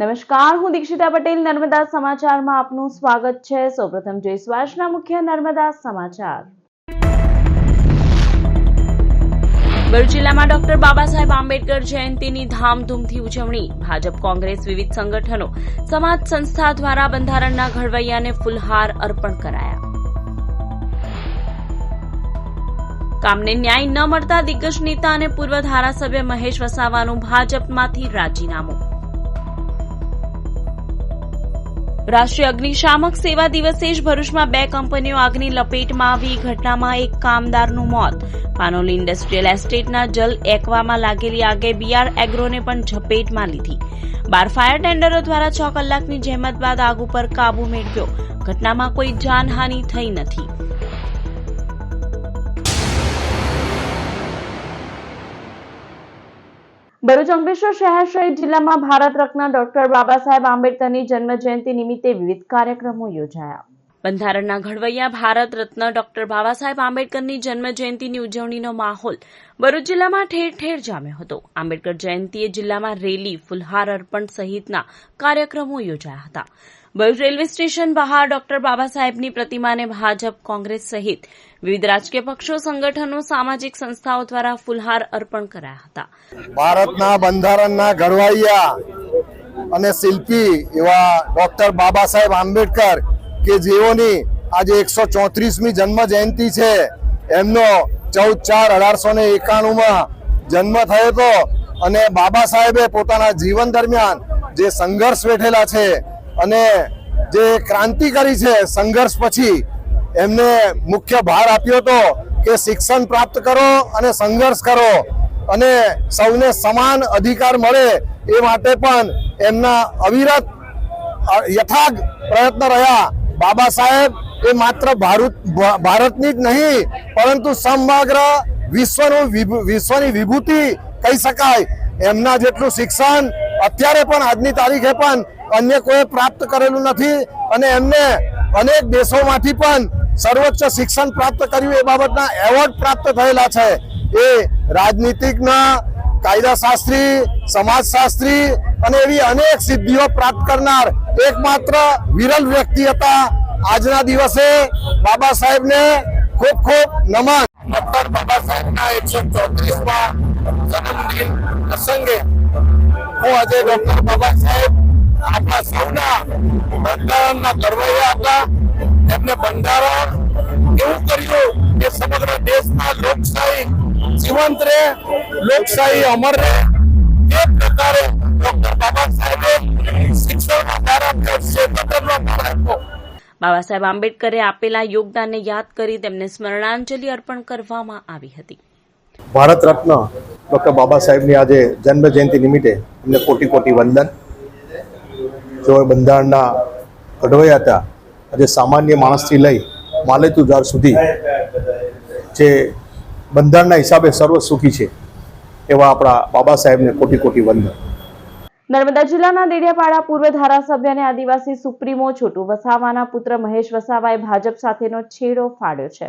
નમસ્કાર, હું દીક્ષિતા પટેલ નર્મદા સમાચારમાં આપનું સ્વાગત છે। સૌપ્રથમ જોઈશું આજના મુખ્ય નર્મદા સમાચાર। ભરૂચ જિલ્લામાં ડોક્ટર બાબા સાહેબ આંબેડકર જયંતિની ધામધૂમથી ઉજવણી। ભાજપ, કોંગ્રેસ, વિવિધ સંગઠનો, સમાજ સંસ્થા દ્વારા બંધારણના ઘડવૈયાને ફૂલહાર અર્પણ કરાયા। કામને ન્યાય ન મળતા દિગ્ગજ નેતા અને પૂર્વ ધારાસભ્ય મહેશ વસાવાનું ભાજપમાંથી રાજીનામું। રાષ્ટ્રીય અગ્નિશામક સેવા દિવસે જ ભરૂચમાં 2 કંપનીઓ આગની લપેટમાં આવી। ઘટનામાં એક કામદારનું મોત। પાનોલી ઇન્ડસ્ટ્રીયલ એસ્ટેટના જલ એકવામાં લાગેલી આગે બીઆર એગ્રોને પણ ઝપેટમાં લીધી। 12 ફાયર ટેન્ડરો દ્વારા 6 કલાકની જહેમત બાદ આગ ઉપર કાબુ મેળવ્યો। ઘટનામાં કોઈ જાનહાનિ થઈ નથી। ભરૂચ અંકલેશ્વર શહેર સહિત જિલ્લામાં ભારત રત્ન ડોક્ટર બાબા સાહેબ આંબેડકરની જન્મ જયંતિ નિમિત્તે વિવિધ કાર્યક્રમો યોજાયા। બંધારણના ઘડવૈયા ભારત રત્ન ડોક્ટર બાબા સાહેબ આંબેડકરની જન્મ જયંતિની ઉજવણીનો માહોલ ભરૂચ જિલ્લામાં ઠેર ઠેર જામ્યો હતો। આંબેડકર જયંતિએ જિલ્લામાં રેલી, ફૂલહાર અર્પણ સહિતના કાર્યક્રમો યોજાયા હતા। ભરૂચ રેલવે સ્ટેશન બહાર ડોક્ટર બાબા સાહેબની પ્રતિમાને ભાજપ, કોંગ્રેસ સહિત વિવિધ રાજકીય પક્ષો, સંગઠનો, સામાજિક સંસ્થાઓ દ્વારા ફૂલહાર અર્પણ કરાયા હતા। ભારતના બંધારણના ઘડવૈયા અને શિલ્પી એવા ડોક્ટર બાબા સાહેબ આંબેડકર કે જેઓની આજે 134મી જન્મ જયંતિ છે, એમનો 14/4/1891માં જન્મ થયો હતો અને બાબા સાહેબે પોતાના જીવન દરમિયાન જે સંઘર્ષ વેઠેલા છે અને જે ક્રાંતિ કરી છે, સંઘર્ષ પછી એમને મુખ્ય ભાર આપ્યો હતો કે શિક્ષણ પ્રાપ્ત કરો અને સંઘર્ષ કરો અને સૌને સમાન અધિકાર મળે એ માટે પણ એમના અવિરત યથાગ પ્રયત્ન રહ્યા। બાબા સાહેબ એ માત્ર ભારતની જ નહીં પરંતુ સમગ્ર વિશ્વની વિભૂતિ કહી શકાય। એમના જેટલું શિક્ષણ અત્યારે પણ આજની તારીખે પણ અન્ય કોઈ પ્રાપ્ત કરેલું નથી અને એમને અનેક દેશોમાંથી પણ સર્વોચ્ચ શિક્ષણ પ્રાપ્ત કર્યું એ બાબતના એવોર્ડ પ્રાપ્ત થયેલા છે। એ રાજનીતિજ્ઞ, કાયદાશાસ્ત્રી, સમાજશાસ્ત્રી અને એવી અનેક સિદ્ધિઓ પ્રાપ્ત કરનાર એકમાત્ર વિરલ વ્યક્તિ હતા। આજના દિવસે બાબા સાહેબને ખૂબ ખૂબ નમન। ડોક્ટર બાબા સાહેબના 134મા જન્મદિન પ્રસંગે હું આજે ડોક્ટર બાબા સાહેબ આપણા સૌના બંધારણના ઘડવૈયા હતા। એમને બંધારણ એવું કર્યું કે સમગ્ર દેશમાં લોકશાહી જીવંત રહે, લોકશાહી અમર રહે। એ પ્રકારે ડોક્ટર બાબા સાહેબે શિક્ષણનો ભાર આપ્યો, ક્ષેત્રનો ભાર આપ્યો। બાબા સાહેબ આંબેડકરે આપેલા યોગદાનને યાદ કરી તેમને સ્મરણાંજલિ અર્પણ કરવામાં આવી હતી। ભારત રત્ન ડોક્ટર બાબા સાહેબની આજે જન્મ જયંતિ નિમિત્તે એમને કોટી કોટી વંદન। જો બંધારણના ઘડવૈયા હતા, આજે સામાન્ય માણસથી લઈ માલેતુજાર સુધી જે બંધારણના હિસાબે સર્વ સુખી છે એવા આપણા બાબા સાહેબને કોટી કોટી વંદન। નર્મદા જિલ્લાના દેડિયાપાડા પૂર્વ ધારાસભ્ય અને આદિવાસી સુપ્રીમો છોટુ વસાવાના પુત્ર મહેશ વસાવાએ ભાજપ સાથેનો છેડો ફાડ્યો છે।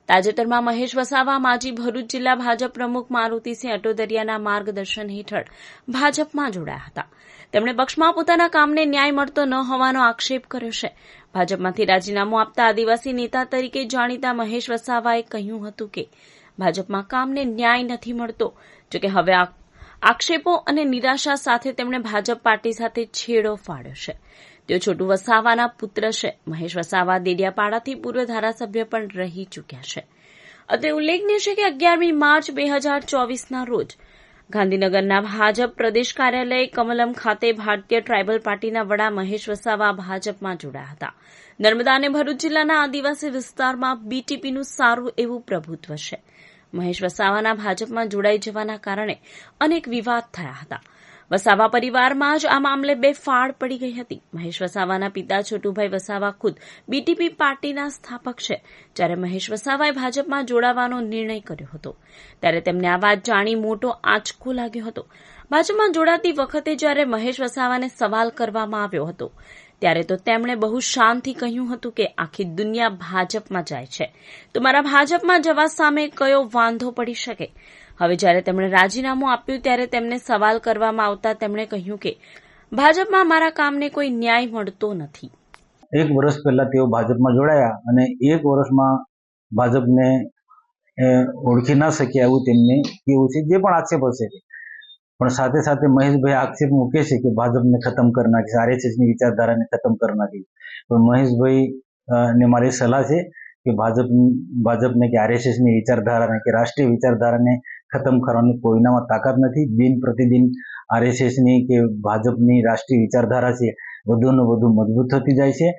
તાજેતરમાં મહેશ વસાવા માજી ભરૂચ જિલ્લા ભાજપ પ્રમુખ મારુતિસિંહ અટોદરિયાના માર્ગદર્શન હેઠળ ભાજપમાં જોડાયા હતા। તેમણે પક્ષમાં પોતાના કામને ન્યાય મળતો ન હોવાનો આક્ષેપ કર્યો છે। ભાજપમાંથી રાજીનામું આપતા આદિવાસી નેતા તરીકે જાણીતા મહેશ વસાવાએ કહ્યું હતું કે ભાજપમાં કામને ન્યાય નથી મળતો। જોકે હવે આક્ષેપો અને નિરાશા સાથે તેમણે ભાજપ પાર્ટી સાથે છેડો ફાડ્યો છે। તેઓ છોટુ વસાવાના પુત્ર છે। મહેશ વસાવા દેડિયાપાડાથી પૂર્વ ધારાસભ્ય પણ રહી ચૂક્યા છે। અત્રે ઉલ્લેખનીય છે કે 11મી માર્ચ 2024ના રોજ ગાંધીનગરના ભાજપ પ્રદેશ કાર્યાલય કમલમ ખાતે ભારતીય ટ્રાઇબલ પાર્ટીના વડા મહેશ વસાવા ભાજપમાં જોડાયા હતા। નર્મદા અને ભરૂચ જિલ્લાના આદિવાસી વિસ્તારમાં બીટીપીનું સારું એવું પ્રભુત્વ છે। મહેશ વસાવાના ભાજપમાં જોડાઈ જવાના કારણે અનેક વિવાદ થયા હતા। વસાવા પરિવારમાં જ આ મામલે 2 ફાડ પડી ગઈ હતી। મહેશ વસાવાના પિતા છોટુભાઈ વસાવા ખુદ બીટીપી પાર્ટીના સ્થાપક છે। જ્યારે મહેશ વસાવાએ ભાજપમાં જોડાવાનો નિર્ણય કર્યો હતો ત્યારે તેમને આ વાત જાણી મોટો આંચકો લાગ્યો હતો। ભાજપમાં જોડાતી વખતે જ્યારે મહેશ વસાવાને સવાલ કરવામાં આવ્યો હતો ત્યારે તો તેમણે બહુ શાનથી કહ્યું હતું કે આખી દુનિયા ભાજપમાં જાય છે તો મારા ભાજપમાં જવા સામે કયો વાંધો પડી શકે। હવે જ્યારે તેમણે રાજીનામું આપ્યું ત્યારે તેમને સવાલ કરવામાં આવતા તેમણે કહ્યું કે ભાજપમાં મારા કામને કોઈ ન્યાય મળતો નથી. 1 વર્ષ પહેલા તેઓ ભાજપમાં જોડાયા અને 1 વર્ષમાં ભાજપને ઓળખી ના શક્યા એવું તેમને કેવું છે, જે પણ આક્ષેપ હશે. પણ સાથે સાથે મહેશભાઈ આક્ષેપ મૂકે છે કે ભાજપને ખતમ કરી નાખી, આરએસએસની વિચારધારાને ખતમ કરી નાખી. પણ મહેશભાઈ ને મારી સલાહ છે કે ભાજપને કે આરએસએસની વિચારધારાને કે રાષ્ટ્રીય વિચારધારાને ખતમ કરવાની કોઈનામાં તાકાત નથી. દિન પ્રતિદિન આરએસએસની કે ભાજપની રાષ્ટ્રીય વિચારધારા છે વધુને વધુ મજબૂત થતી જાય છે.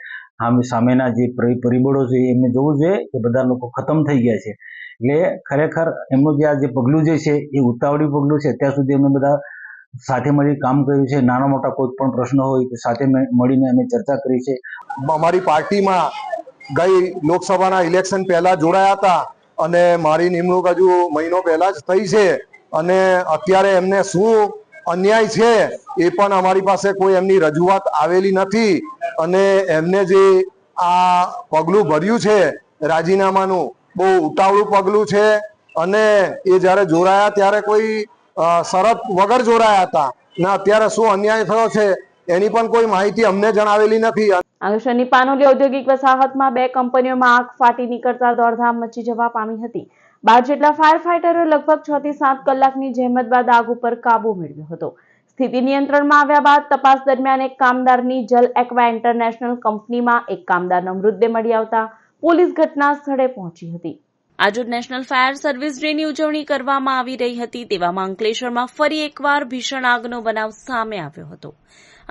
સામેના જે પરિબળો છે એમને જોવું જોઈએ કે બધા લોકો ખતમ થઈ ગયા છે. એટલે ખરેખર એમનું જે આ જે પગલું જે છે એ ઉતાવળી પગલું છે. અત્યાર સુધી અમે બધા સાથે મળી કામ કર્યું છે. નાના મોટા કોઈ પણ પ્રશ્ન હોય તો સાથે મળીને અમે ચર્ચા કરી છે. અમારી પાર્ટીમાં ગઈ લોકસભાના ઇલેક્શન પહેલા જોડાયા હતા અને મારી નિમણૂક હજુ મહિનો પહેલા જ થઈ છે અને અત્યારે એમને શું અન્યાય છે એ પણ અમારી પાસે કોઈ એમની રજૂઆત આવેલી નથી અને એમને જે આ પગલું ભર્યું છે રાજીનામાનું, બહુ ઉતાવળું પગલું છે અને એ જ્યારે જોડાયા ત્યારે કોઈ શરત વગર જોડાયા હતા ને અત્યારે શું અન્યાય થયો છે એની પણ કોઈ માહિતી અમને જણાવેલી નથી. અંકલેશ્વરની પાનોલી ઔદ્યોગિક વસાહતમાં 2 કંપનીઓમાં આગ ફાટી નીકળતા દોડધામ મચી જવા પામી હતી. 12 જેટલા ફાયર ફાઈટરોએ લગભગ 6 થી 7 કલાકની જહેમત બાદ આગ ઉપર કાબુ મેળવ્યો હતો. સ્થિતિ નિયંત્રણમાં આવ્યા બાદ તપાસ દરમિયાન એક કામદારની જલ એક્વા ઇન્ટરનેશનલ કંપનીમાં એક કામદારનો મૃતદેહ મળી આવતા પોલીસ ઘટના સ્થળે પહોંચી હતી. આજરોજ નેશનલ ફાયર સર્વિસ ડેની ઉજવણી કરવામાં આવી રહી હતી. તેવામાં અંકલેશ્વરમાં ફરી એકવાર ભીષણ આગનો બનાવ સામે આવ્યો હતો.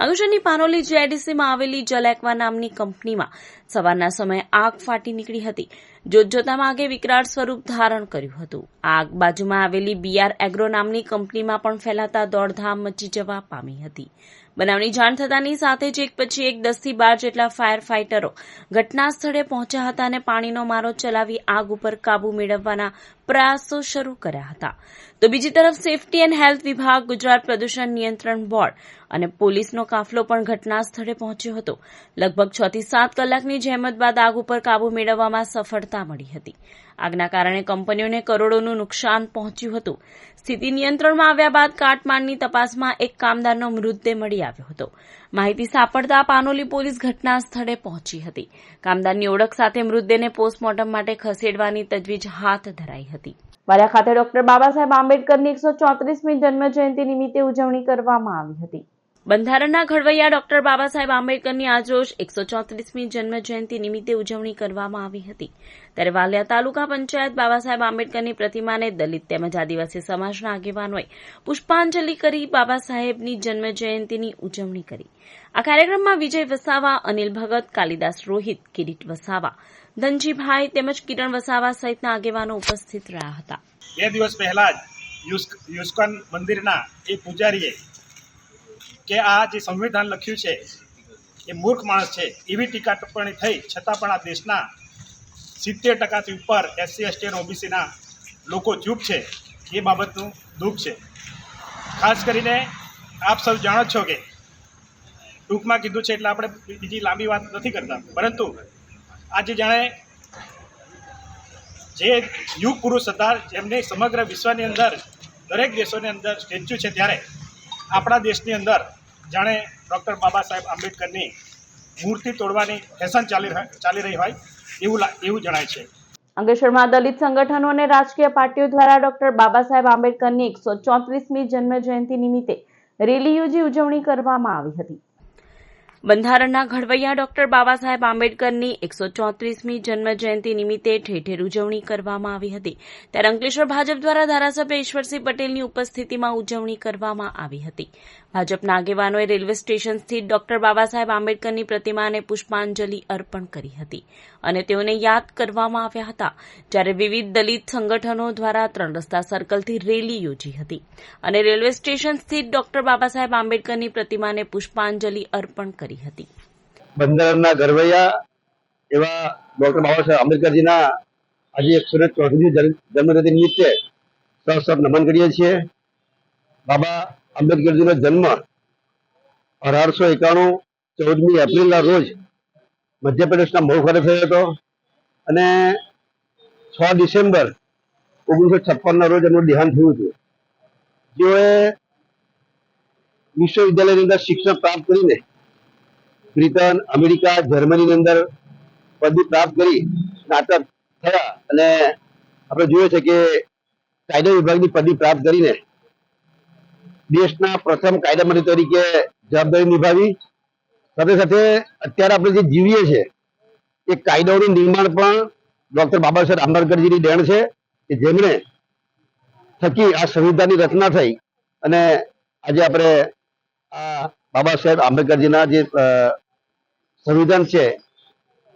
અંકલેશ્વરની પાનોલી જીઆઈડીસીમાં આવેલી જલ એક્વા નામની કંપનીમાં સવારના સમયે આગ ફાટી નીકળી હતી. જોતજોતામાં આગે વિકરાળ સ્વરૂપ ધારણ કર્યું હતું. આગ બાજુમાં આવેલી બીઆર એગ્રો નામની કંપનીમાં પણ ફેલાતા દોડધામ મચી જવા પામી હતી. બનાવની જાણ થતાની સાથે જ એક પછી એક 10 થી 12 જેટલા ફાયર ફાઈટરો ઘટના સ્થળે પહોંચ્યા હતા અને પાણીનો મારો ચલાવી આગ ઉપર કાબુ મેળવવાના પ્રયાસો શરૂ કર્યા હતા. તો બીજી તરફ સેફટી એન્ડ હેલ્થ વિભાગ, ગુજરાત પ્રદૂષણ નિયંત્રણ બોર્ડ અને પોલીસનો કાફલો પણ ઘટના સ્થળે પહોંચ્યો હતો. લગભગ 6 થી 7 કલાકની જહેમત બાદ આગ ઉપર કાબુ મેળવવામાં સફળતા મળી હતી. આગના કારણે કંપનીઓને કરોડોનું નુકસાન પહોંચ્યું હતું. સ્થિતિ નિયંત્રણમાં આવ્યા બાદ કાટમાળની તપાસમાં એક કામદારનો મૃતદેહ મળી આવ્યો હતો. માહિતી સાંપડતા પાનોલી પોલીસ ઘટના સ્થળે પહોંચી હતી. કામદારની ઓળખ સાથે મૃતદેહને પોસ્ટમોર્ટમ માટે ખસેડવાની તજવીજ હાથ ધરાઈ હતી. વાલિયા ખાતે ડોક્ટર બાબા સાહેબ આંબેડકરની 134મી જન્મ જયંતિ નિમિત્તે ઉજવણી કરવામાં આવી હતી. બંધારણના ઘડવૈયા ડોક્ટર બાબા સાહેબ આંબેડકરની આજરોજ 134મી જન્મ જયંતિ નિમિત્તે ઉજવણી કરવામાં આવી હતી. ત્યારે વાલિયા તાલુકા પંચાયત બાબા સાહેબ આંબેડકરની પ્રતિમાને દલિત તેમજ આદિવાસી સમાજના આગેવાનોએ પુષ્પાંજલિ કરી બાબા સાહેબની જન્મ જયંતિની ઉજવણી કરી. આ કાર્યક્રમમાં વિજય વસાવા, અનિલ ભગત, કાલિદાસ રોહિત, કિરીટ વસાવા, ધનજીભાઈ તેમજ કિરણ વસાવા સહિતના આગેવાનો ઉપસ્થિત રહ્યા હતા. 2 દિવસ પહેલા જ યુસ્કોન મંદિરના એ પૂજારીએ કે આ જે સંવિધાન લખ્યું છે એ મૂર્ખ માણસ છે એવી ટીકા ટિપ્પણી થઈ છતાં પણ આ દેશના 70% ઉપર SC, ST અને OBCના લોકો ચૂપ છે. એ બાબતનું દુઃખ છે. ખાસ કરીને આપ સૌ જાણો છો કે ટૂંકમાં કીધું છે એટલે આપણે બીજી લાંબી વાત નથી કરતા, પરંતુ આજે જાણે જે યુગ પુરુષ હતા જેમની સમગ્ર વિશ્વની અંદર દરેક દેશોની અંદર સ્ટેચ્યુ છે, ત્યારે આપણા દેશની અંદર જાણે ડૉક્ટર બાબા સાહેબ આંબેડકરની મૂર્તિ તોડવાની ફેશન ચાલી રહી હોય એવું જણાય છે. અંકલેશ્વરમાં દલિત સંગઠનો અને રાજકીય પાર્ટીઓ દ્વારા ડોક્ટર બાબા સાહેબ આંબેડકરની 134મી જન્મ જયંતિ નિમિત્તે રેલી યોજી ઉજવણી કરવામાં આવી હતી. બંધારણના ઘડવૈયા ડોક્ટર બાબા સાહેબ આંબેડકરની 134મી જન્મ જયંતિ નિમિત્તે ઠેર ઠેર ઉજવણી કરવામાં આવી હતી. ત્યારે અંકલેશ્વર ભાજપ દ્વારા ધારાસભ્ય ઈશ્વરસિંહ પટેલની ઉપસ્થિતિમાં ઉજવણી કરવામાં આવી હતી. ભાજપના આગેવાનોએ રેલવે સ્ટેશન સ્થિત ડોક્ટર બાબા સાહેબ આંબેડકરની પ્રતિમાને પુષ્પાંજલિ અર્પણ કરી હતી અને તેઓને યાદ કરવામાં આવ્યા હતા. જ્યારે વિવિધ દલિત સંગઠનો દ્વારા 3 રસ્તા સર્કલથી રેલી યોજી હતી અને રેલવે સ્ટેશન સ્થિત ડોક્ટર બાબા સાહેબ આંબેડકરની પ્રતિમાને પુષ્પાંજલિ અર્પણ કરી હતી. બંધારણના ઘડવૈયા એવા ડોક્ટર બાબા સાહેબ આંબેડકરજીના આજે 134મી જન્મજયંતિ નિમિત્તે સહર્ષ નમન કરીએ છીએ. બાબા આંબેડકરજીનો જન્મ 1891 14મી એપ્રિલના રોજ મધ્યપ્રદેશના મહુ ખાતે થયો હતો અને 6 ડિસેમ્બર 1956ના રોજ એમનું દેહાંત થયું હતું. જેઓએ વિશ્વવિદ્યાલયની અંદર શિક્ષણ પ્રાપ્ત કરીને બ્રિટન, અમેરિકા, જર્મનીની અંદર પદવી પ્રાપ્ત કરી સ્નાતક થયા અને આપણે જોઈએ છે કે કાયદા વિભાગની પદવી પ્રાપ્ત કરીને દેશના પ્રથમ કાયદા મંત્રી તરીકે જવાબદારી નિભાવી. સાથે સાથે અત્યારે આપણે જે જીવીએ છીએ એ કાયદાઓનું નિર્માણ પણ ડોક્ટર બાબા સાહેબ આંબેડકરજીની દેણ છે કે જેમણે થકી આ સંવિધાનની રચના થઈ અને આજે આપણે આ બાબા સાહેબ આંબેડકરજીના જે સંવિધાન છે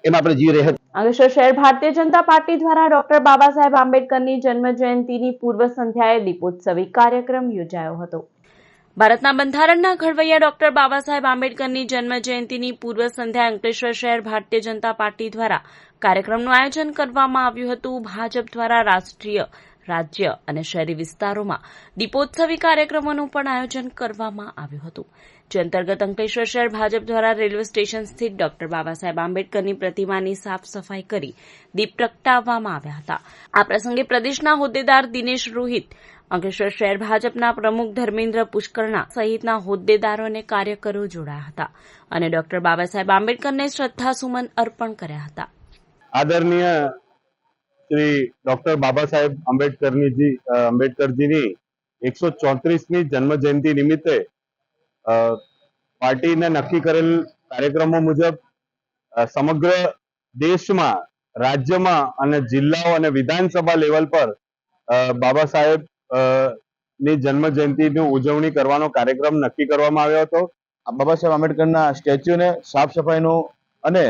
એમાં આપણે જીવી રહ્યા છીએ. અંકલેશ્વર શહેર ભારતીય જનતા પાર્ટી દ્વારા ડોક્ટર બાબા સાહેબ આંબેડકરની જન્મ જયંતિની પૂર્વ સંધ્યાએ દીપોત્સવી કાર્યક્રમ યોજાયો હતો. ભારતના બંધારણના ઘડવૈયા ડોક્ટર બાબા સાહેબ આંબેડકરની જન્મ જયંતિની પૂર્વ સંધ્યાએ અંકલેશ્વર શહેર ભારતીય જનતા પાર્ટી દ્વારા કાર્યક્રમનું આયોજન કરવામાં આવ્યું હતું. ભાજપ દ્વારા રાષ્ટ્રીય, રાજ્ય અને શહેરી વિસ્તારોમાં દીપોત્સવી કાર્યક્રમોનું પણ આયોજન કરવામાં આવ્યું હતું. જે અંતર્ગત અંકલેશ્વર શહેર ભાજપ દ્વારા રેલવે સ્ટેશન સ્થિત ડોક્ટર બાબા સાહેબ આંબેડકરની પ્રતિમાની સાફ સફાઈ કરી દીપ પ્રગટાવવામાં આવ્યા હતા. આ પ્રસંગે પ્રદેશના હોદ્દેદાર દિનેશ રોહિત, અંકલેશ્વર શહેર ભાજપના પ્રમુખ ધર્મેન્દ્ર પુષ્કરણા સહિતના હોદ્દેદારો અને કાર્યકરો જોડાયા હતા અને ડોક્ટર બાબા સાહેબ આંબેડકરને શ્રદ્ધાસુમન અર્પણ કર્યા હતા. આદરણીય શ્રી ડોક્ટર બાબા સાહેબ આંબેડકરજીની 134મી જન્મ જયંતિ નિમિત્તે પાર્ટીને નક્કી કરેલ કાર્યક્રમો મુજબ સમગ્ર દેશમાં, રાજ્યમાં અને જિલ્લાઓ અને વિધાનસભા લેવલ પર બાબા સાહેબ ની જન્મ જયંતિની ઉજવણી કરવાનો કાર્યક્રમ નક્કી કરવામાં આવ્યો હતો. બાબા સાહેબ આંબેડકરના સ્ટેચ્યુને સાફ સફાઈનો અને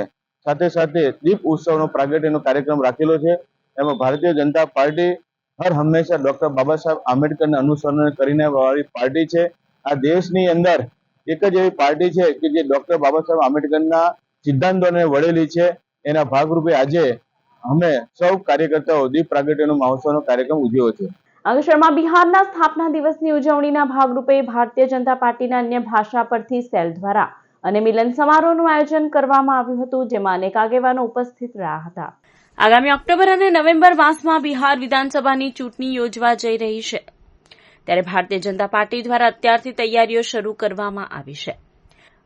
સાથે સાથે દીપ ઉત્સવનો પ્રાગટ્યનો કાર્યક્રમ રાખેલો છે. એમાં ભારતીય જનતા પાર્ટી હર હંમેશા ડોક્ટર બાબા સાહેબ આંબેડકરને અનુસરણ કરીને વાળી પાર્ટી છે. આ દેશની અંદર એક જ એવી પાર્ટી છે કે જે ડોક્ટર બાબા સાહેબ આંબેડકરના સિદ્ધાંતોને વળેલી છે. એના ભાગરૂપે આજે અમે સૌ કાર્યકર્તાઓ દીપ પ્રાગટ્યનો મહોત્સવનો કાર્યક્રમ ઉજવ્યો છે. અંકલેશ્વરમાં બિહારના સ્થાપના દિવસની ઉજવણીના ભાગરૂપે ભારતીય જનતા પાર્ટીના અન્ય ભાષા પરથી સેલ દ્વારા અને મિલન સમારોહનું આયોજન કરવામાં આવ્યું હતું, જેમાં અનેક આગેવાનો ઉપસ્થિત રહ્યા હતા. આગામી ઓક્ટોબર અને નવેમ્બર માસમાં બિહાર વિધાનસભાની ચૂંટણી યોજવા જઈ રહી છે, ત્યારે ભારતીય જનતા પાર્ટી દ્વારા અત્યારથી તૈયારીઓ શરૂ કરવામાં આવી છે.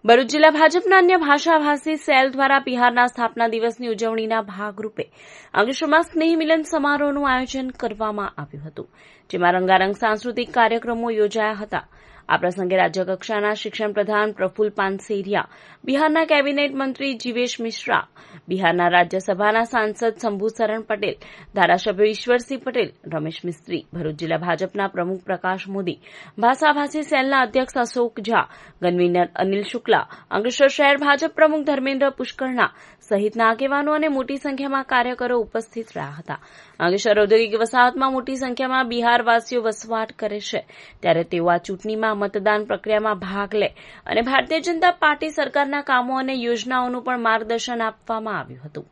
ભરૂચ જિલ્લા ભાજપના અન્ય ભાષાભાષી સેલ દ્વારા બિહારના સ્થાપના દિવસની ઉજવણીના ભાગરૂપે અંકલેશ્વરમાં સ્નેહ મિલન સમારોહનું આયોજન કરવામાં આવ્યું હતું, જેમાં રંગારંગ સાંસ્કૃતિક કાર્યક્રમો યોજાયા હતા. આ પ્રસંગે રાજ્યકક્ષાના શિક્ષણ પ્રધાન પ્રફુલ્લ પાનસેરિયા, બિહારના કેબિનેટ મંત્રી જીવેશ મિશ્રા, બિહારના રાજ્યસભાના સાંસદ શંભુ શરણ પટેલ, ધારાસભ્ય ઈશ્વરસિંહ પટેલ, રમેશ મિસ્ત્રી, ભરૂચ જિલ્લા ભાજપના પ્રમુખ પ્રકાશ મોદી, ભાષાભાષી સેલના અધ્યક્ષ અશોક ઝા, કન્વીનર અનિલ શુક્લા, અંકલેશ્વર શહેર ભાજપ પ્રમુખ ધર્મેન્દ્ર પુષ્કરણા સહિતના આગેવાનો અને મોટી સંખ્યામાં કાર્યકરો ઉપસ્થિત રહ્યા હતા. અંકલેશ્વર ઔદ્યોગિક વસાહતમાં મોટી સંખ્યામાં બિહારવાસીઓ વસવાટ કરે છે, ત્યારે તેઓ આ ચૂંટણીમાં મતદાન પ્રક્રિયામાં ભાગ લે અને ભારતીય જનતા પાર્ટી સરકારના કામો અને યોજનાઓનું પણ માર્ગદર્શન આપવામાં આવ્યું હતું.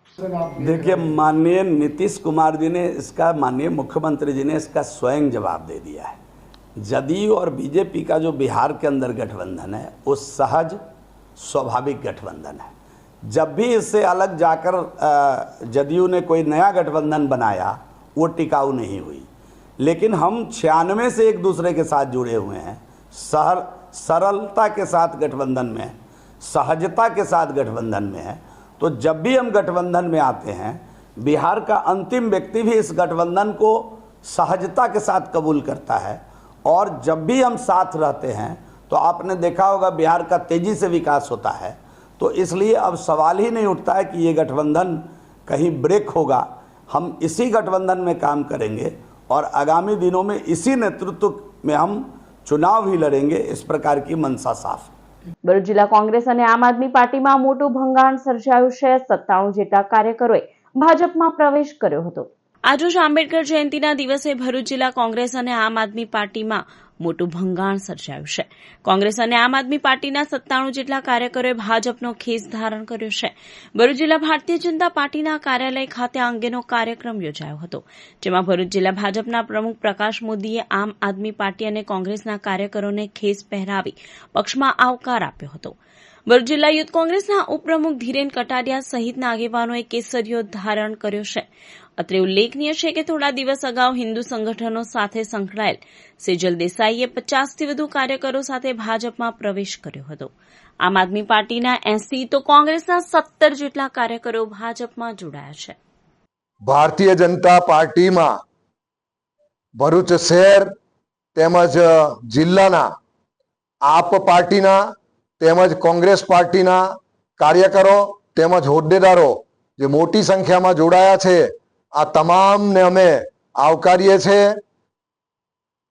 देखिए, माननीय नीतीश कुमार जी ने इसका, माननीय मुख्यमंत्री जी ने इसका स्वयं जवाब दे दिया है. जदयू और बीजेपी का जो बिहार के अंदर गठबंधन है वो सहज स्वाभाविक गठबंधन है. जब भी इससे अलग जाकर जदयू ने कोई नया गठबंधन बनाया वो टिकाऊ नहीं हुई. लेकिन हम 96 से एक दूसरे के साथ जुड़े हुए हैं. सरलता के साथ गठबंधन में, सहजता के साथ गठबंधन में है. तो जब भी हम गठबंधन में आते हैं, बिहार का अंतिम व्यक्ति भी इस गठबंधन को सहजता के साथ कबूल करता है. और जब भी हम साथ रहते हैं तो आपने देखा होगा बिहार का तेजी से विकास होता है. तो इसलिए अब सवाल ही नहीं उठता है कि ये गठबंधन कहीं ब्रेक होगा. हम इसी गठबंधन में काम करेंगे और आगामी दिनों में इसी नेतृत्व में हम चुनाव भी लड़ेंगे. इस प्रकार की मंशा साफ. ભરૂચ જિલ્લા કોંગ્રેસ અને આમ આદમી પાર્ટીમાં મોટું ભંગાણ સર્જાયું છે. 97 જેટલા કાર્યકરોએ ભાજપમાં પ્રવેશ કર્યો હતો. આજરોજ આંબેડકર જયંતિના દિવસે ભરૂચ જિલ્લા કોંગ્રેસ અને આમ આદમી પાર્ટીમાં મોટું ભંગાણ સર્જાયું છે. કોંગ્રેસ અને આમ આદમી પાર્ટીના 97 જેટલા કાર્યકરોએ ભાજપનો ખેસ ધારણ કર્યો છે. ભરૂચ જિલ્લા ભારતીય જનતા પાર્ટીના કાર્યાલય ખાતે આ અંગેનો કાર્યક્રમ યોજાયો હતો, જેમાં ભરૂચ જિલ્લા ભાજપના પ્રમુખ પ્રકાશ મોદીએ આમ આદમી પાર્ટી અને કોંગ્રેસના કાર્યકરોને ખેસ પહેરાવી પક્ષમાં આવકાર આપ્યો હતો. ભરૂચ જિલ્લા યુથ કોંગ્રેસના ઉપપ્રમુખ ધીરેન કટારિયા સહિતના આગેવાનોએ કેસરીયો ધારણ કર્યો છે અત્રે ઉલ્લેખનીય છે કે થોડા દિવસ અગાઉ હિન્દુ સંગઠનો સાથે સંકળાયેલ સેજલ દેસાઈએ 50થી વધુ કાર્યકરો સાથે ભાજપમાં પ્રવેશ કર્યો હતો. આમ આદમી પાર્ટીના 80 તો કોંગ્રેસના 17 જેટલા કાર્યકરો ભાજપમાં જોડાયા છે. ભારતીય જનતા પાર્ટીમાં ભરૂચ શહેર તેમજ જિલ્લાના આપ પાર્ટીના તેમજ કોંગ્રેસ પાર્ટીના કાર્યકરો તેમજ હોદ્દેદારો જે મોટી સંખ્યામાં જોડાયા છે, આ તમામને અમે આવકારીએ છીએ.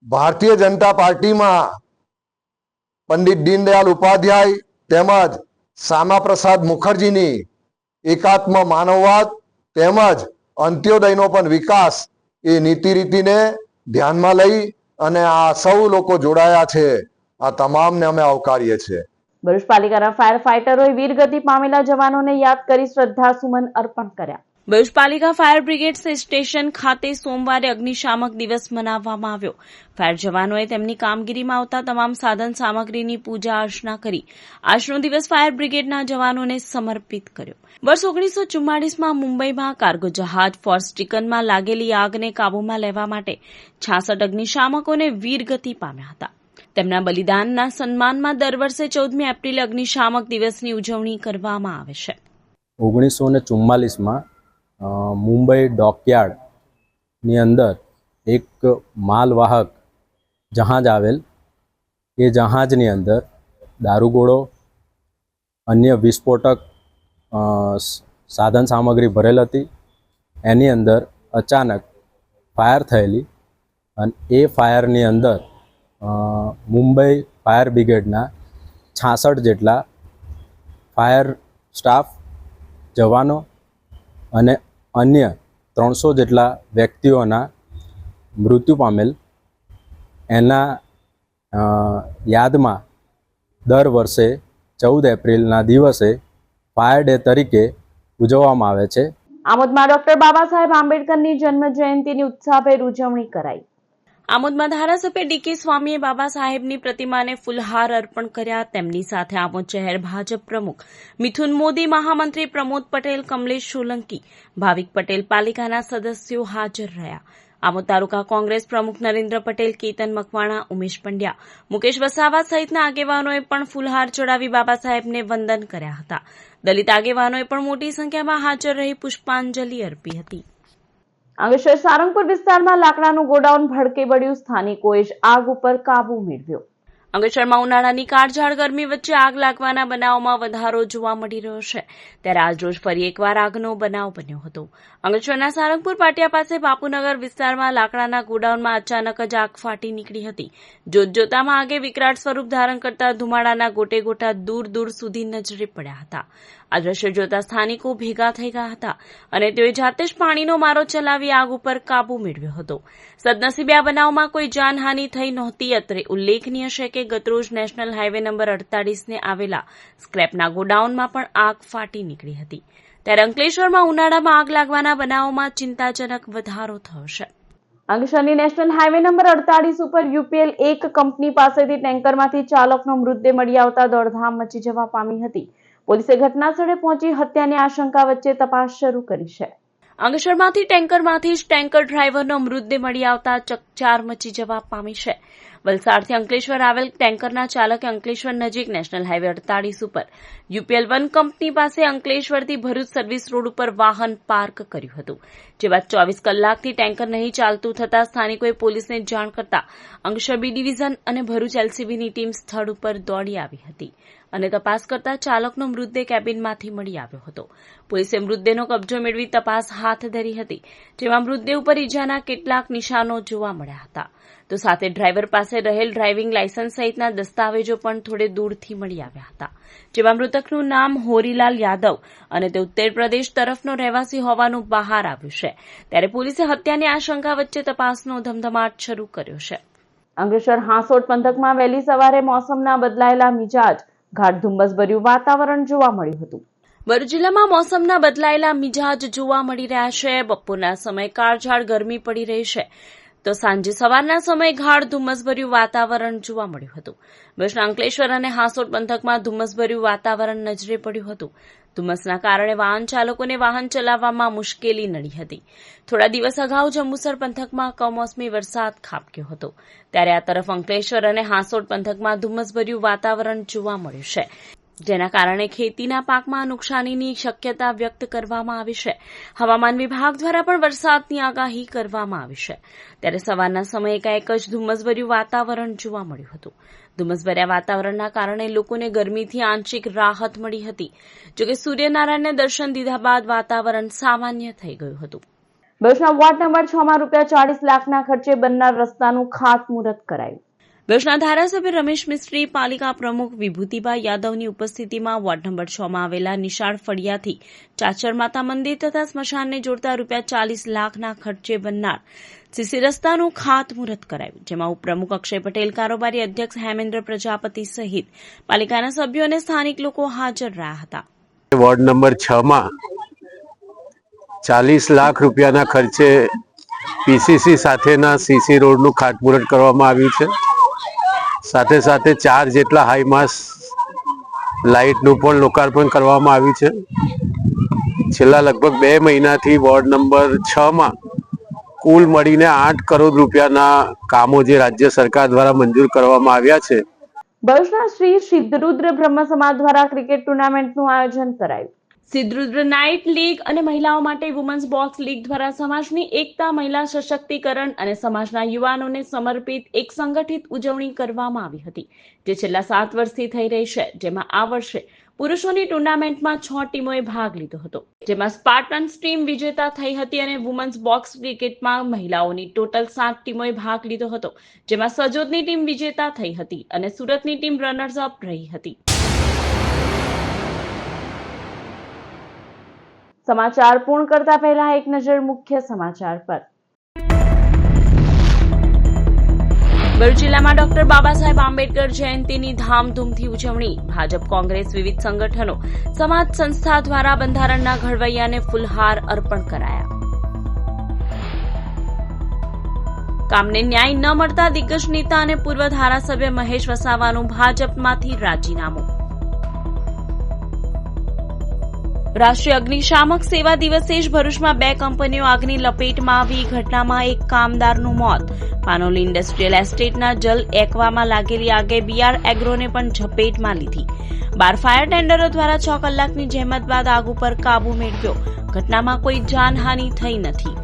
ભારતીય જનતા પાર્ટીમાં પંડિત દીનદયાળ ઉપાધ્યાય તેમજ શ્યામા પ્રસાદ મુખર્જીની એકાત્મ માનવવાદ તેમજ અંત્યોદયનો પણ વિકાસ એ નીતિ રીતિને ધ્યાનમાં લઈ અને આ સૌ લોકો જોડાયા છે. આ તમામને અમે આવકારીએ છીએ. ભરૂચ પાલિકાના ફાયર ફાઈટરોએ વીરગતિ પામેલા જવાનોને યાદ કરી શ્રદ્ધાસુમન અર્પણ કર્યા. ભરૂચ પાલિકા ફાયર બ્રિગેડ સ્ટેશન ખાતે સોમવારે અગ્નિશામક દિવસ મનાવવામાં આવ્યો. ફાયર જવાનોએ તેમની કામગીરીમાં આવતા તમામ સાધન સામગ્રીની પૂજા અર્ચના કરી આજનો દિવસ ફાયર બ્રિગેડના જવાનોને સમર્પિત કર્યો. વર્ષ 1944માં મુંબઈમાં કાર્ગો જહાજ ફોર્સ ચિકનમાં લાગેલી આગને કાબૂમાં લેવા માટે 66 અગ્નિશામકોને વીરગતિ પામ્યા હતા. તેમના બલિદાનના સન્માનમાં દર વર્ષે 14મી એપ્રિલે અગ્નિશામક દિવસની ઉજવણી કરવામાં આવે છે. 1944માં મુંબઈ ડોકયાર્ડની અંદર એક માલવાહક જહાજ આવેલ. એ જહાજની અંદર દારૂગોળો, અન્ય વિસ્ફોટક સાધન સામગ્રી ભરેલ હતી. એની અંદર અચાનક ફાયર થયેલી અને એ ફાયરની અંદર મુંબઈ ફાયર બ્રિગેડના 66 જેટલા ફાયર સ્ટાફ, જવાનો અને અન્ય 300 જેટલા વ્યક્તિઓના મૃત્યુ પામેલ. એના યાદમાં દર વર્ષે 14 એપ્રિલના દિવસે ફાયર ડે તરીકે ઉજવવામાં આવે છે. આમોદમાં ડોક્ટર બાબા સાહેબ આંબેડકરની જન્મ જયંતિની ઉત્સાહભેર ઉજવણી કરાઈ. આમોદમાં ધારાસભ્ય ડીકે સ્વામીએ બાબા સાહેબની પ્રતિમાને ફૂલહાર અર્પણ કર્યા. તેમની સાથે આમોદ શહેર ભાજપ પ્રમુખ મિથુન મોદી, મહામંત્રી પ્રમોદ પટેલ, કમલેશ સોલંકી, ભાવિક પટેલ, પાલિકાના સદસ્યો હાજર રહ્યા. આમોદ તાલુકા કોંગ્રેસ પ્રમુખ નરેન્દ્ર પટેલ, કેતન મકવાણા, ઉમેશ પંડ્યા, મુકેશ વસાવા સહિતના આગેવાનોએ પણ ફૂલહાર ચડાવી બાબા સાહેબને વંદન કર્યા હતા. દલિત આગેવાનોએ પણ મોટી સંખ્યામાં હાજર રહી પુષ્પાંજલિ અર્પી હતી. અંકલેશ્વર સારંગપુર વિસ્તારમાં લાકડાનું ગોડાઉન ભડકે બળ્યું. સ્થાનિકોએ જ આગ ઉપર કાબુ મેળવ્યો. અંકલેશ્વરમાં ઉનાળાની કાળઝાળ ગરમી વચ્ચે આગ લાગવાના બનાવમાં વધારો જોવા મળી રહ્યો છે. ત્યારે આજરોજ ફરી એકવાર આગનો બનાવ બન્યો હતો. અંકલેશ્વરના સારંગપુર પાટિયા પાસે બાપુનગર વિસ્તારમાં લાકડાના ગોડાઉનમાં અચાનક જ આગ ફાટી નીકળી હતી. જોતજોતામાં આગે વિકરાળ સ્વરૂપ ધારણ કરતા ધુમાડાના ગોટે ગોટા દૂર દૂર સુધી નજરે પડ્યા હતા. આ દ્રશ્ય જોતા સ્થાનિકો ભેગા થઈ ગયા હતા અને તેઓએ જાતે જ પાણીનો મારો ચલાવી આગ ઉપર કાબુ મેળવ્યો હતો. સદનસીબે આ બનાવમાં કોઈ જાનહાનિ થઈ નહોતી. અત્રે ઉલ્લેખનીય છે કે ગતરોજ નેશનલ હાઈવે નંબર 48ને આવેલા સ્ક્રેપના ગોડાઉનમાં પણ આગ ફાટી નીકળી હતી. ત્યારે અંકલેશ્વરમાં ઉનાળામાં આગ લાગવાના બનાવોમાં ચિંતાજનક વધારો થયો છે. અંકલેશ્વરની નેશનલ હાઈવે નંબર 48 ઉપર UPL 1 કંપની પાસેથી ટેન્કરમાંથી ચાલકનો મૃતદેહ મળી આવતા દોડધામ મચી જવા પામી હતી. પોલીસે ઘટનાસ્થળે પહોંચી હત્યાની આશંકા વચ્ચે તપાસ શરૂ કરી છે. અંકલેશ્વરમાંથી ટેન્કરમાંથી જ ટેન્કર ડ્રાઈવરનો મૃતદેહ મળી આવતા ચકચાર મચી જવા પામી છે. વલસાડથી અંકલેશ્વર આવેલ ટેન્કરના ચાલકે અંકલેશ્વર નજીક નેશનલ હાઈવે 48 ઉપર UPL 1 કંપની પાસે અંકલેશ્વરથી ભરૂચ સર્વિસ રોડ ઉપર વાહન પાર્ક કર્યું હતું. જે બાદ 24 કલાકથી ટેન્કર નહીં ચાલતું થતા સ્થાનિકોએ પોલીસને જાણ કરતા અંકલેશ્વર બી ડિવિઝન અને ભરૂચ LCBની ટીમ સ્થળ ઉપર દોડી આવી હતી અને તપાસ કરતા ચાલકનો મૃતદેહ કેબિનમાંથી મળી આવ્યો હતો. પોલીસે મૃતદેહનો કબજો મેળવી તપાસ હાથ ધરી હતી, જેમાં મૃતદેહ ઉપર ઈજાના કેટલાક નિશાનો જોવા મળ્યા હતા. તો સાથે ડ્રાઈવર પાસે રહેલ ડ્રાઇવિંગ લાયસન્સ સહિતના દસ્તાવેજો પણ થોડે દૂરથી મળી આવ્યા હતા. જેમાં મૃતકનું નામ હોરીલાલ યાદવ અને તે ઉત્તર પ્રદેશ તરફનો રહેવાસી હોવાનું બહાર આવ્યું છે. ત્યારે પોલીસે હત્યાની આશંકા વચ્ચે તપાસનો ધમધમાટ શરૂ કર્યો છે. અંકલેશ્વર હાંસોટ પંથકમાં વહેલી સવારે મોસમના બદલાયેલા મિજાજ ગાઢ ધુમ્મસભર્યું વાતાવરણ જોવા મળ્યું હતું. ભરૂચ જિલ્લામાં મોસમના બદલાયેલા મિજાજ જોવા મળી રહ્યા છે. બપોરના સમયે કાળઝાળ ગરમી પડી રહી છે, તો સાંજે સવારના સમયે ગાઢ ધુમ્મસભર્યું વાતાવરણ જોવા મળ્યું હતું. ભરૂચના અંકલેશ્વર અને હાંસોટ પંથકમાં ધુમ્મસભર્યું વાતાવરણ નજરે પડ્યું હતું. ધુમ્મસના કારણે વાહન ચાલકોને વાહન ચલાવવામાં મુશ્કેલી નડી હતી. થોડા દિવસ અગાઉ જંબુસર પંથકમાં કમોસમી વરસાદ ખાબક્યો હતો, ત્યારે આ તરફ અંકલેશ્વર અને હાંસોડ પંથકમાં ધુમ્મસભર્યું વાતાવરણ જોવા મળ્યું છે, જેના કારણે ખેતીના પાકમાં નુકસાનીની શક્યતા વ્યક્ત કરવામાં આવી છે. હવામાન વિભાગ દ્વારા પણ વરસાદની આગાહી કરવામાં આવી છે. ત્યારે સવારના સમયે એકાએક જ ધુમ્મસભર્યું વાતાવરણ જોવા મળ્યું હતું. ધુમ્મસભર્યા વાતાવરણના કારણે લોકોને ગરમીથી આંશિક રાહત મળી હતી. જોકે સૂર્યનારાયણને દર્શન દીધા બાદ વાતાવરણ સામાન્ય થઈ ગયું હતું. ભરૂચના વોર્ડ નંબર 6 માં ₹40 લાખના ખર્ચે બનનાર રસ્તાનું ખાતમુહૂર્ત કરાયું. ભરૂચના ધારાસભ્ય રમેશ મિસ્ત્રી, પાલિકા પ્રમુખ વિભૂતિભાઈ યાદવની ઉપસ્થિતિમાં વોર્ડ નંબર 6 માં આવેલા નિશાળ ફળિયાથી ચાચર માતા મંદિર તથા સ્મશાનને જોડતા ₹40 લાખના ખર્ચે બનનાર સીસી રસ્તાનું ખાતમુહૂર્ત કરાયું, જેમાં ઉપપ્રમુખ અક્ષય પટેલ, કારોબારી અધ્યક્ષ હેમેન્દ્ર પ્રજાપતિ સહિત પાલિકાના સભ્યો અને સ્થાનિક લોકો હાજર રહ્યા હતા. વોર્ડ નંબર 6 માં ₹40 લાખ ખર્ચે પીસીસી સાથેના સીસી રોડનું ખાતમુહૂર્ત કરવામાં આવ્યું છે. સાથે સાથે 4 જેટલા હાઈમાસ લાઇટનું પણ લોકાર્પણ કરવામાં આવ્યું છે. છેલ્લા લગભગ 2 મહિનાથી વોર્ડ નંબર 6 માં કુલ મળીને ₹8 કરોડ કામો જે રાજ્ય સરકાર દ્વારા મંજૂર કરવામાં આવ્યા છે. ભરૂચના શ્રી સિદ્ધરુદ્ર બ્રહ્મ સમાજ દ્વારા ક્રિકેટ ટુર્નામેન્ટનું આયોજન કરાયું. સિદ્ધરુદ્ર નાઇટ લીગ અને મહિલાઓ માટે વુમન્સ બોક્સ લીગ દ્વારા સમાજની એકતા, મહિલા સશક્તિકરણ અને સમાજના યુવાનોને સમર્પિત એક સંગઠિત ઉજવણી કરવામાં આવી હતી, જે છેલ્લા 7 વર્ષથી થઈ રહી છે. જેમાં આ વર્ષે પુરુષોની ટુર્નામેન્ટમાં 6 ટીમોએ ભાગ લીધો હતો, જેમાં સ્પાર્ટન્સ ટીમ વિજેતા થઈ હતી અને વુમન્સ બોક્સ ક્રિકેટમાં મહિલાઓની ટોટલ 7 ટીમોએ ભાગ લીધો હતો, જેમાં સજોદની ટીમ વિજેતા થઈ હતી અને સુરતની ટીમ રનર્સ અપ રહી હતી. સમાચાર પૂર્ણ કરતા પહેલા એક નજર મુખ્ય સમાચાર પર. ભરૂચ જિલ્લામાં ડોક્ટર બાબા સાહેબ આંબેડકર જયંતિની ધામધૂમથી ઉજવણી. ભાજપ, કોંગ્રેસ, વિવિધ સંગઠનો, સમાજ સંસ્થા દ્વારા બંધારણના ઘડવૈયાને ફૂલહાર અર્પણ કરાયા. કામને ન્યાય ન મળતા દિગ્ગજ નેતા અને પૂર્વ ધારાસભ્ય મહેશ વસાવાનું ભાજપમાંથી રાજીનામું. રાષ્ટ્રીય અગ્નિશામક સેવા દિવસે જ ભરૂચમાં 2 કંપનીઓ આગની લપેટમાં આવી. ઘટનામાં એક કામદારનું મોત. પાનોલી ઇન્ડસ્ટ્રીયલ એસ્ટેટના જલ એકવામાં લાગેલી આગે બીઆર એગ્રોને પણ ઝપેટમાં લીધી. 12 ફાયર ટેન્ડરો દ્વારા 6 કલાકની જહેમત બાદ આગ ઉપર કાબુ મેળવ્યો. ઘટનામાં કોઈ જાનહાનિ થઈ નથી.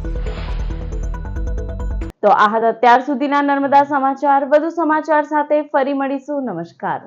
તો આ હતા અત્યાર સુધીના નર્મદા સમાચાર. વધુ સમાચાર સાથે ફરી મળીશું. નમસ્કાર.